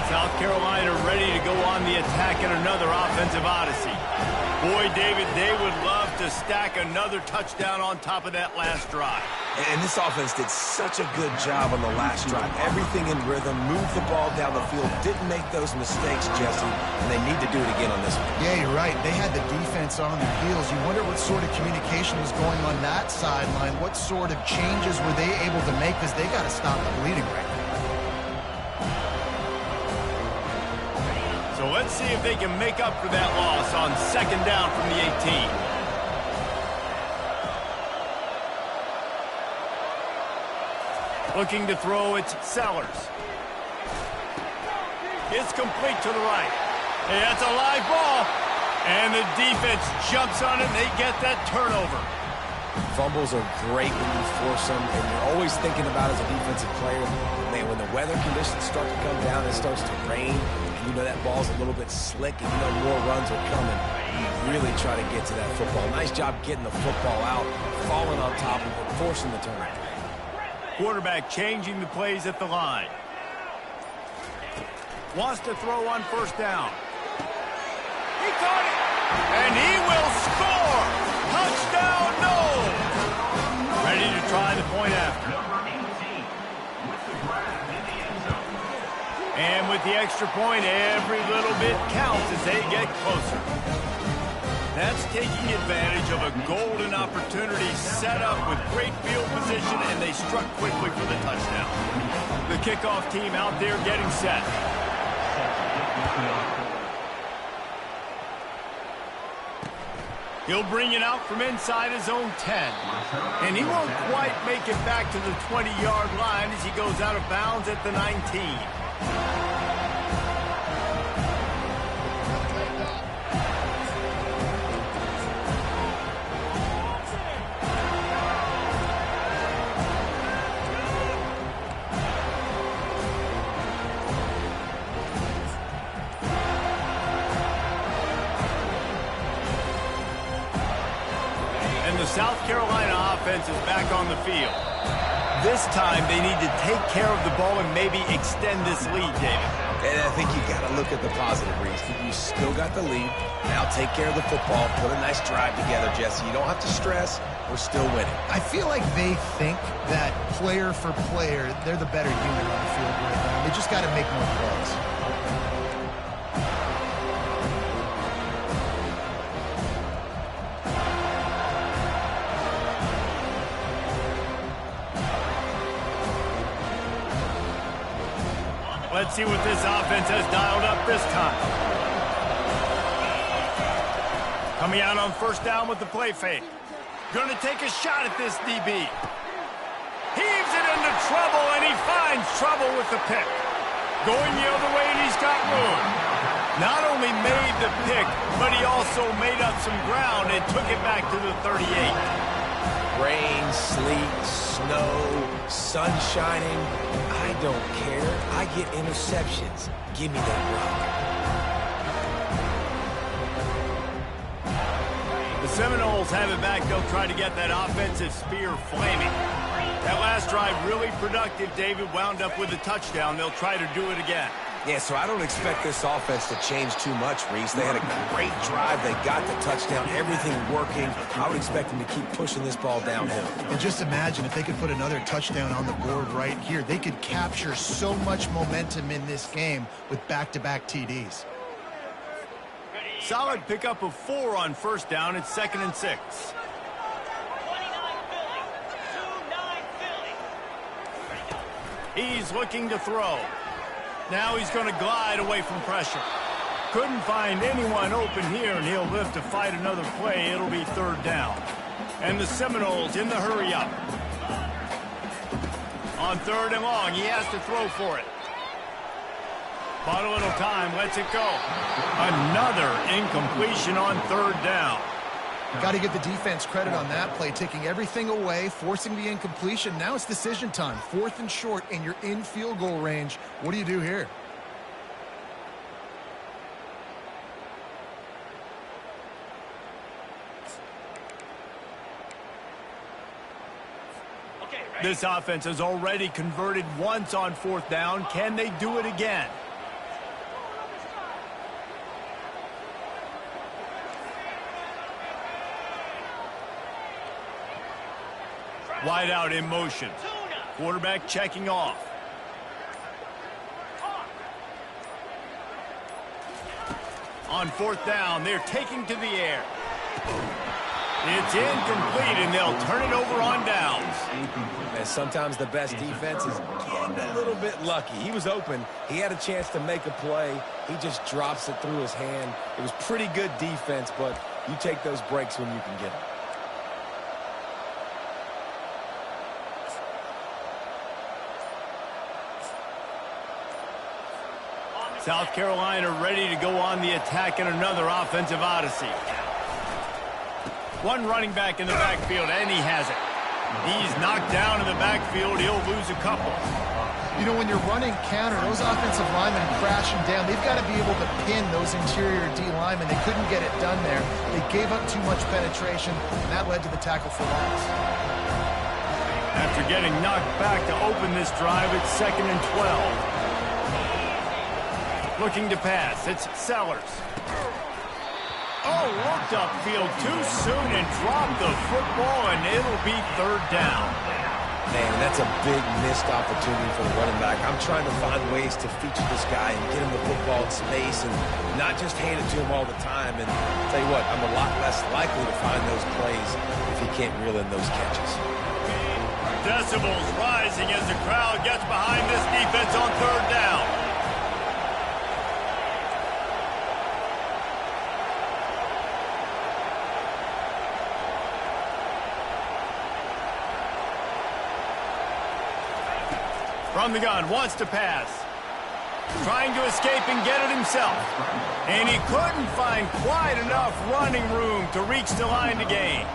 [SPEAKER 1] South Carolina ready to go on the attack in another offensive odyssey. Boy, David, they would love to stack another touchdown on top of that last drive.
[SPEAKER 3] And this offense did such a good job on the last drive. Everything in rhythm, moved the ball down the field, didn't make those mistakes, Jesse, and they need to do it again on this one.
[SPEAKER 2] Yeah, you're right. They had the defense on their heels. You wonder what sort of communication was going on that sideline. What sort of changes were they able to make, because they got to stop the bleeding right now.
[SPEAKER 1] So let's see if they can make up for that loss on 2nd down from the 18. Looking to throw, it's Sellers. It's complete to the right. Hey, that's a live ball. And the defense jumps on it, and they get that turnover.
[SPEAKER 3] Fumbles are great when you force them, and you're always thinking about as a defensive player, man, when the weather conditions start to come down, it starts to rain, and you know that ball's a little bit slick, and you know more runs are coming. You really try to get to that football. Nice job getting the football out, falling on top of it, forcing the turnover.
[SPEAKER 1] Quarterback changing the plays at the line. Wants to throw on 1st down. He caught it, and he will score. Touchdown, no. Ready to try the point after. And with the extra point, every little bit counts as they get closer. That's taking advantage of a golden opportunity set up with great field position, and they struck quickly for the touchdown. The kickoff team out there getting set. He'll bring it out from inside his own 10. And he won't quite make it back to the 20-yard line as he goes out of bounds at the 19. South Carolina offense is back on the field. This time they need to take care of the ball and maybe extend this lead, David.
[SPEAKER 3] And I think you got to look at the positive, Reese. You still got the lead. Now take care of the football. Put a nice drive together, Jesse. You don't have to stress. We're still winning.
[SPEAKER 2] I feel like they think that player for player, they're the better unit on the field right now. They just got to make more plays.
[SPEAKER 1] Let's see what this offense has dialed up this time. Coming out on first down with the play fake. Going to take a shot at this DB. Heaves it into trouble, and he finds trouble with the pick. Going the other way, and he's got room. Not only made the pick, but he also made up some ground and took it back to the 38.
[SPEAKER 3] Rain, sleet, snow, sun shining. I don't care. I get interceptions. Give me that rock.
[SPEAKER 1] The Seminoles have it back. They'll try to get that offensive spear flaming. That last drive really productive. David wound up with a touchdown. They'll try to do it again.
[SPEAKER 3] Yeah, so I don't expect this offense to change too much, Reese. They had a great drive. They got the touchdown. Everything working. I would expect them to keep pushing this ball downhill.
[SPEAKER 2] And just imagine if they could put another touchdown on the board right here. They could capture so much momentum in this game with back-to-back TDs.
[SPEAKER 1] Solid pickup of 4 on first down. It's 2nd and 6. He's looking to throw. Now he's going to glide away from pressure. Couldn't find anyone open here, and he'll live to fight another play. It'll be 3rd down. And the Seminoles in the hurry up. On 3rd and long, he has to throw for it. Bought a little time, lets it go. Another incompletion on 3rd down.
[SPEAKER 2] Got to give the defense credit on that play, taking everything away, forcing the incompletion. Now it's decision time. 4th and short, and you're in field goal range. What do you do here?
[SPEAKER 1] This offense has already converted once on 4th down. Can they do it again? Wide out in motion. Quarterback checking off. On 4th down, they're taking to the air. It's incomplete, and they'll turn it over on downs.
[SPEAKER 3] And sometimes the best defense is getting a little bit lucky. He was open. He had a chance to make a play. He just drops it through his hand. It was pretty good defense, but you take those breaks when you can get them.
[SPEAKER 1] South Carolina ready to go on the attack in another offensive odyssey. One running back in the backfield, and he has it. He's knocked down in the backfield. He'll lose a couple.
[SPEAKER 2] You know, when you're running counter, those offensive linemen crashing down, they've got to be able to pin those interior D linemen. They couldn't get it done there. They gave up too much penetration, and that led to the tackle for loss.
[SPEAKER 1] After getting knocked back to open this drive, it's 2nd and 12. Looking to pass. It's Sellers. Oh, looked upfield too soon and dropped the football, and it'll be 3rd down.
[SPEAKER 3] Man, that's a big missed opportunity for the running back. I'm trying to find ways to feature this guy and get him the football in space and not just hand it to him all the time. And I'll tell you what, I'm a lot less likely to find those plays if he can't reel in those catches.
[SPEAKER 1] Decibels rising as the crowd gets behind this defense on third down. From the gun, wants to pass. Trying to escape and get it himself. And he couldn't find quite enough running room to reach the line to gain.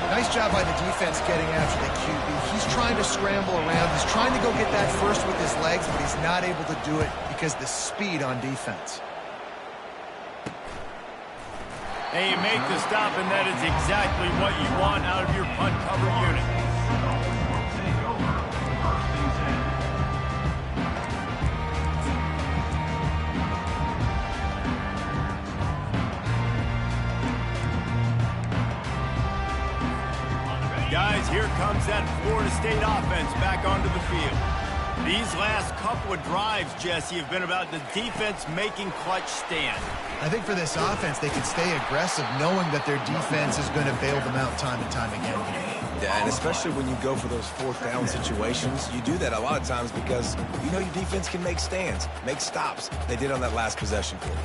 [SPEAKER 2] Nice job by the defense getting after the QB. He's trying to scramble around. He's trying to go get that first with his legs, but he's not able to do it because of the speed on defense.
[SPEAKER 1] And you make the stop, and that is exactly what you want out of your punt cover unit. Guys, here comes that Florida State offense back onto the field. These last couple of drives, Jesse, have been about the defense making clutch stands.
[SPEAKER 2] I think for this offense, they can stay aggressive knowing that their defense is going to bail them out time and time again.
[SPEAKER 3] Yeah, and especially when you go for those fourth down situations, you do that a lot of times because you know your defense can make stands, make stops. They did on that last possession for you.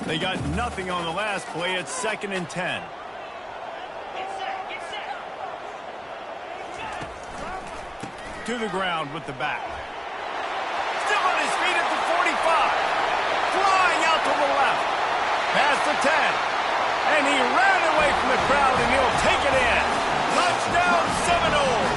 [SPEAKER 1] They got nothing on the last play. It's 2nd and 10. To the ground with the back. Still on his feet at the 45. Flying out to the left. Past the 10. And he ran away from the crowd, and he'll take it in. Touchdown, Seminoles.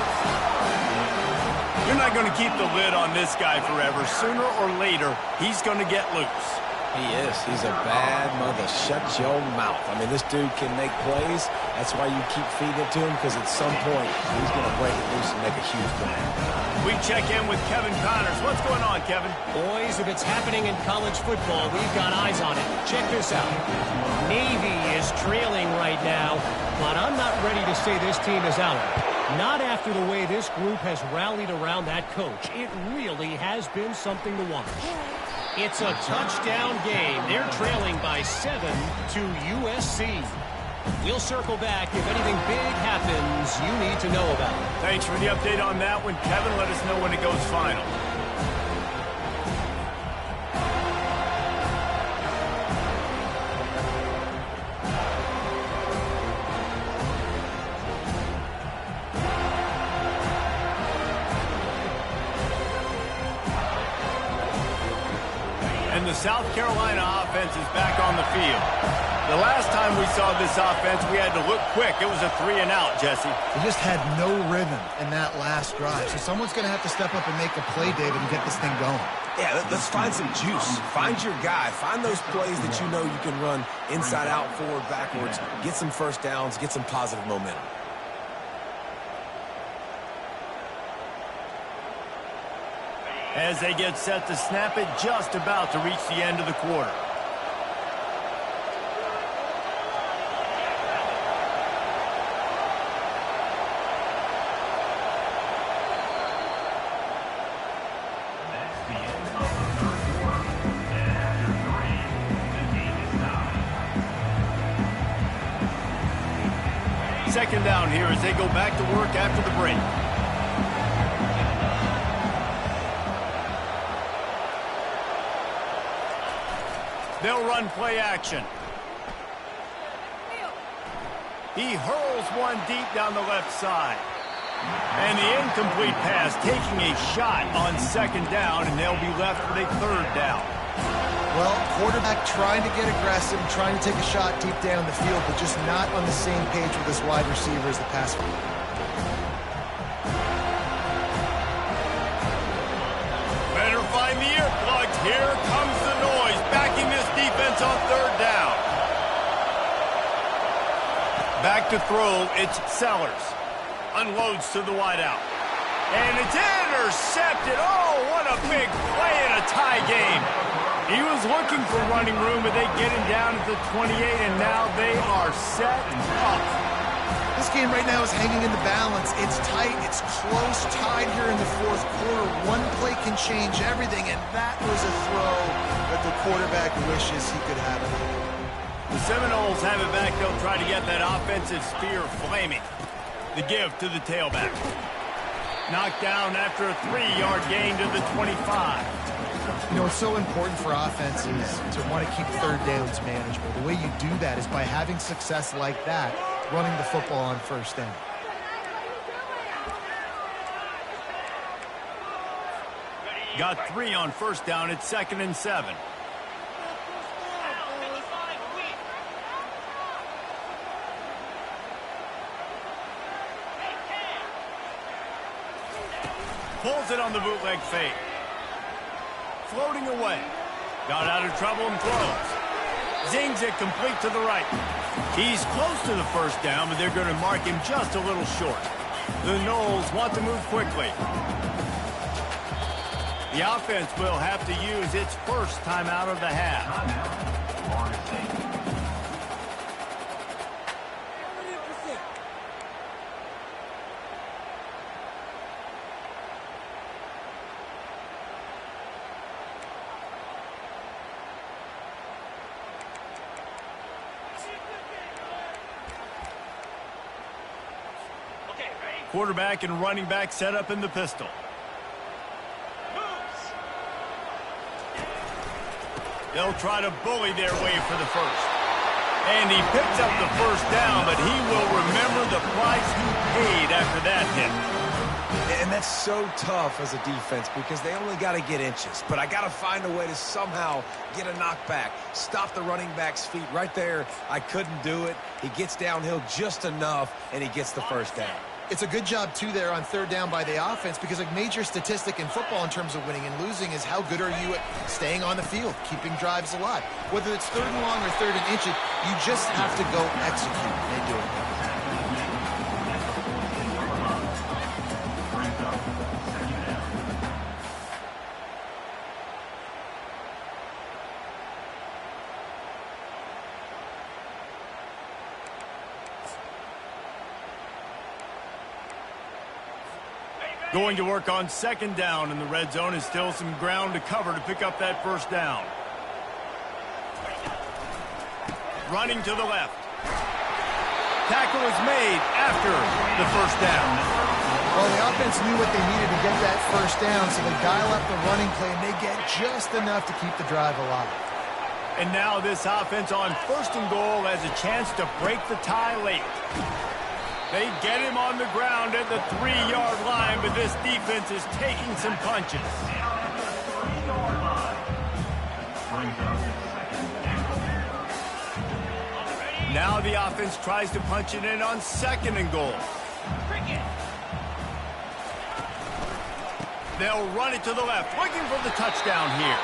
[SPEAKER 1] You're not going to keep the lid on this guy forever. Sooner or later, he's going to get loose.
[SPEAKER 3] He is. He's a bad mother. Shut your mouth. I mean, this dude can make plays. That's why you keep feeding it to him, because at some point, he's going to break it loose and make a huge play.
[SPEAKER 1] We check in with Kevin Connors. What's going on, Kevin?
[SPEAKER 5] Boys, if it's happening in college football, we've got eyes on it. Check this out. Navy is trailing right now, but I'm not ready to say this team is out. Not after the way this group has rallied around that coach. It really has been something to watch. It's a touchdown game. They're trailing by 7 to USC. We'll circle back if anything big happens you need to know about.
[SPEAKER 1] Thanks for the update on that one, Kevin. Let us know when it goes final. And the South Carolina offense is back on the field. The last time we saw this offense, we had to look quick. It was a 3-and-out, Jesse.
[SPEAKER 2] They just had no rhythm in that last drive. So someone's going to have to step up and make a play, David, and get this thing going.
[SPEAKER 3] Yeah, let's find some juice. Find your guy. Find those plays that you know you can run inside out, forward, backwards. Get some first downs. Get some positive momentum.
[SPEAKER 1] As they get set to snap it, just about to reach the end of the quarter. Second down here as they go back to work after the break. They'll run play action. He hurls one deep down the left side. And the incomplete pass taking a shot on second down, and they'll be left with a third down.
[SPEAKER 2] Well, quarterback trying to get aggressive, trying to take a shot deep down the field, but just not on the same page with his wide receiver as the pass.
[SPEAKER 1] Better find the earplugs. Here comes the noise, backing this defense on third down. Back to throw, it's Sellers. Unloads to the wideout. And it's intercepted. Oh, what a big play in a tie game. He was looking for running room, but they get him down at the 28, and now they are set up.
[SPEAKER 2] This This game right now is hanging in the balance. It's tight, it's close, tied here in the fourth quarter. One play can change everything, and that was a throw that the quarterback wishes he could have it.
[SPEAKER 1] The Seminoles have it back. They'll try to get that offensive spear flaming. The give to the tailback. Knocked down after a 3-yard gain to the 25.
[SPEAKER 2] You know, it's so important for offenses to want to keep third downs manageable. The way you do that is by having success like that, running the football on first down.
[SPEAKER 1] Got 3 on first down. It's 2nd and 7. Pulls it on the bootleg fake. Floating away. Got out of trouble and throws. Zings it complete to the right. He's close to the first down, but they're going to mark him just a little short. The Noles want to move quickly. The offense will have to use its first timeout of the half.
[SPEAKER 4] Florida State.
[SPEAKER 1] Quarterback and running back set up in the pistol. They'll try to bully their way for the first. And he picks up the first down, but he will remember the price he paid after that hit.
[SPEAKER 3] And that's so tough as a defense because they only got to get inches. But I got to find a way to somehow get a knockback, stop the running back's feet. Right there, I couldn't do it. He gets downhill just enough, and he gets the first down.
[SPEAKER 2] It's a good job, too, there on third down by the offense because a major statistic in football in terms of winning and losing is how good are you at staying on the field, keeping drives alive. Whether it's 3rd and long or 3rd and inches, you just have to go execute. They do it.
[SPEAKER 1] Going to work on 2nd down in the red zone is still some ground to cover to pick up that first down. Running to the left. Tackle is made after the first down.
[SPEAKER 2] Well, the offense knew what they needed to get that first down, so they dial up the running play, and they get just enough to keep the drive alive.
[SPEAKER 1] And now this offense on 1st and goal has a chance to break the tie late. They get him on the ground at the 3-yard line, but this defense is taking some punches. Now the offense tries to punch it in on 2nd and goal. They'll run it to the left, looking for the touchdown here.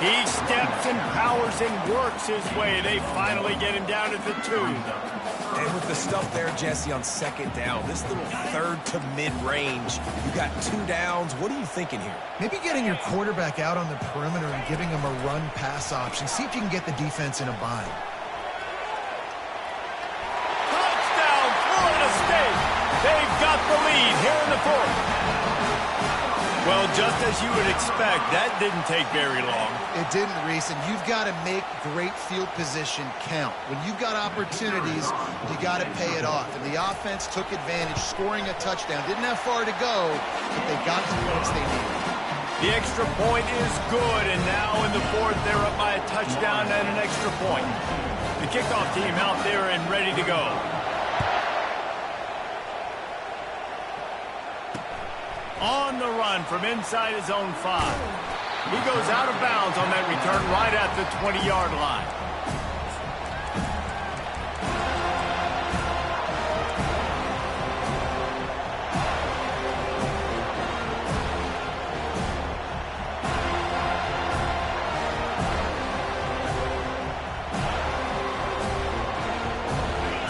[SPEAKER 1] He steps and powers and works his way. They finally get him down at the 2.
[SPEAKER 3] And with the stuff there, Jesse, on 2nd down, this little 3rd to mid-range, you got 2 downs. What are you thinking here?
[SPEAKER 2] Maybe getting your quarterback out on the perimeter and giving him a run-pass option. See if you can get the defense in a bind.
[SPEAKER 1] Touchdown, Florida State! They've got the lead here in the 4th. Well, just as you would expect, that didn't take very long.
[SPEAKER 2] It didn't, Reese, and you've got to make great field position count. When you've got opportunities, you got to pay it off. And the offense took advantage, scoring a touchdown. Didn't have far to go, but they got the points they needed.
[SPEAKER 1] The extra point is good, and now in the 4th, they're up by a touchdown and an extra point. The kickoff team out there and ready to go. On the run from inside his own 5. He goes out of bounds on that return right at the 20-yard line.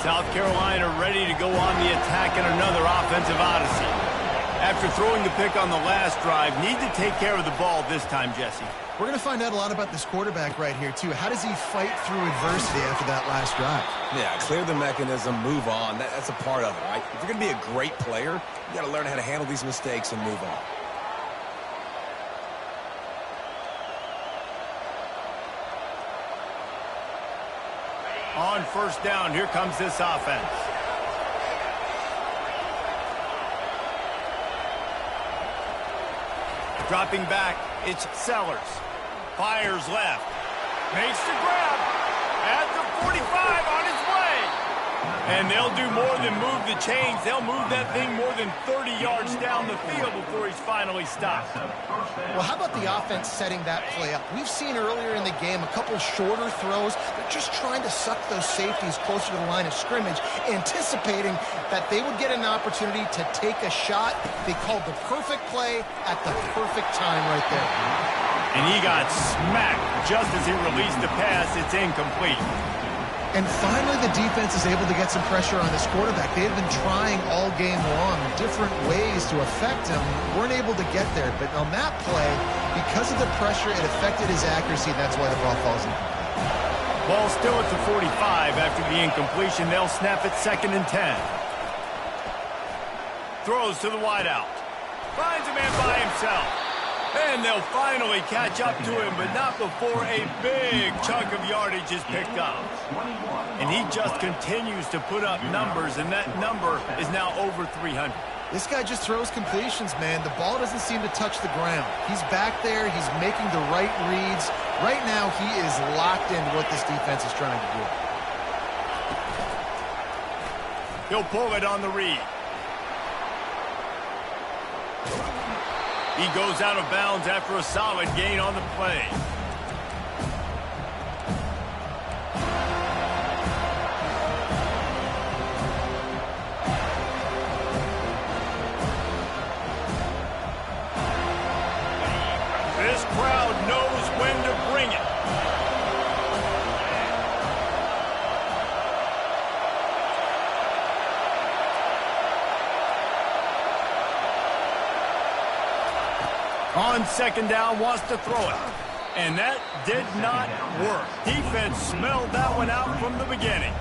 [SPEAKER 1] South Carolina ready to go on the attack in another offensive odyssey. After throwing the pick on the last drive, need to take care of the ball this time, Jesse.
[SPEAKER 2] We're going to find out a lot about this quarterback right here, too. How does he fight through adversity after that last drive?
[SPEAKER 3] Yeah, clear the mechanism, move on. That's a part of it, right? If you're going to be a great player, you got to learn how to handle these mistakes and move on.
[SPEAKER 1] On first down, here comes this offense. Dropping back, it's Sellers. Fires left. Makes the grab. At the 45 on his way. And they'll do more than move the chains. They'll move that thing more than 30 yards down the field before he's finally stopped.
[SPEAKER 2] Well, how about the offense setting that play up? We've seen earlier in the game a couple shorter throws. They're just trying to suck those safeties closer to the line of scrimmage, anticipating that they would get an opportunity to take a shot. They called the perfect play at the perfect time right there.
[SPEAKER 1] And he got smacked just as he released the pass. It's incomplete.
[SPEAKER 2] And finally, the defense is able to get some pressure on this quarterback. They had been trying all game long different ways to affect him. Weren't able to get there. But on that play, because of the pressure, it affected his accuracy. That's why the ball falls in.
[SPEAKER 1] Ball still at the 45 after the incompletion. They'll snap it 2nd and 10. Throws to the wideout. Finds a man by himself. And they'll finally catch up to him, but not before a big chunk of yardage is picked up. And he just continues to put up numbers, and that number is now over 300.
[SPEAKER 2] This guy just throws completions, man. The ball doesn't seem to touch the ground. He's back there. He's making the right reads. Right now, he is locked into what this defense is trying to do.
[SPEAKER 1] He'll pull it on the read. He goes out of bounds after a solid gain on the play. This crowd knows when to bring it. On 2nd down, wants to throw it. And that did not work. Defense smelled that one out from the beginning.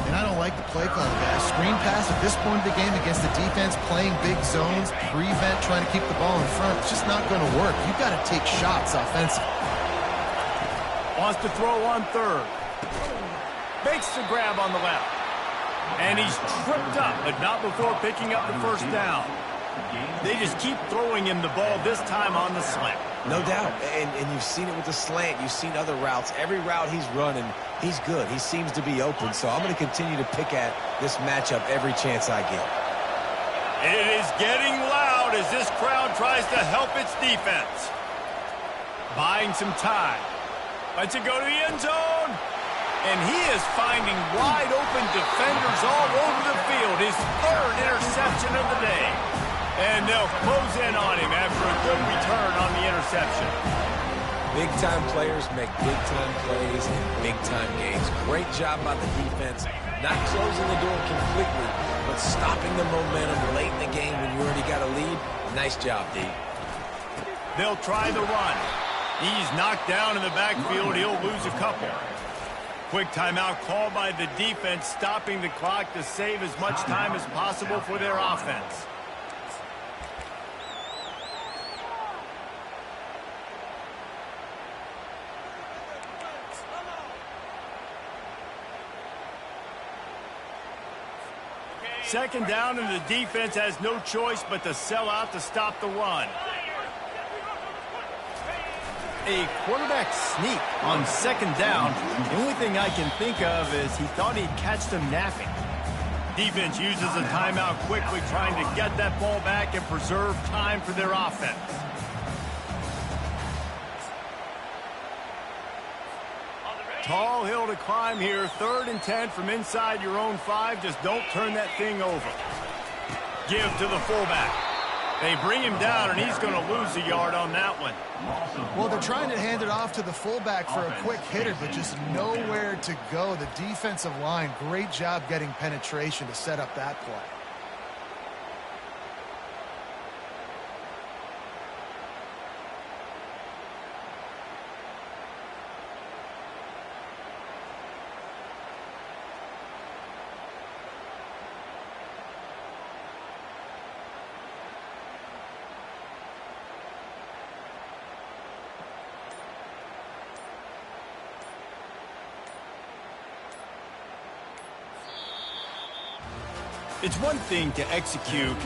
[SPEAKER 2] And I don't like the play call, guys. Screen pass at this point of the game against the defense, playing big zones, prevent, trying to keep the ball in front. It's just not going to work. You've got to take shots offensively.
[SPEAKER 1] Wants to throw on 3rd. Makes the grab on the left. And he's tripped up, but not before picking up the 1st down. They just keep throwing him the ball, this time on the slant.
[SPEAKER 3] No doubt, and you've seen it with the slant. You've seen other routes. Every route he's running, he's good. He seems to be open, so I'm going to continue to pick at this matchup every chance I get.
[SPEAKER 1] It is getting loud as this crowd tries to help its defense. Buying some time. Lets it go to the end zone. And he is finding wide open defenders all over the field. His 3rd interception of the day. And they'll close in on him after a good return on the interception.
[SPEAKER 3] Big-time players make big-time plays in big-time games. Great job by the defense. Not closing the door completely, but stopping the momentum late in the game when you already got a lead. Nice job, D.
[SPEAKER 1] They'll try the run. He's knocked down in the backfield. He'll lose a couple. Quick timeout called by the defense, stopping the clock to save as much time as possible for their offense. Second down, and the defense has no choice but to sell out to stop the run. A quarterback sneak on 2nd down. The only thing I can think of is he thought he'd catch them napping. Defense uses a timeout quickly, trying to get that ball back and preserve time for their offense. Tall hill to climb here. 3rd and 10 from inside your own 5. Just don't turn that thing over. Give to the fullback. They bring him down, and he's going to lose a yard on that one.
[SPEAKER 2] Well, they're trying to hand it off to the fullback for a quick hitter, but just nowhere to go. The defensive line, great job getting penetration to set up that play.
[SPEAKER 1] It's one thing to execute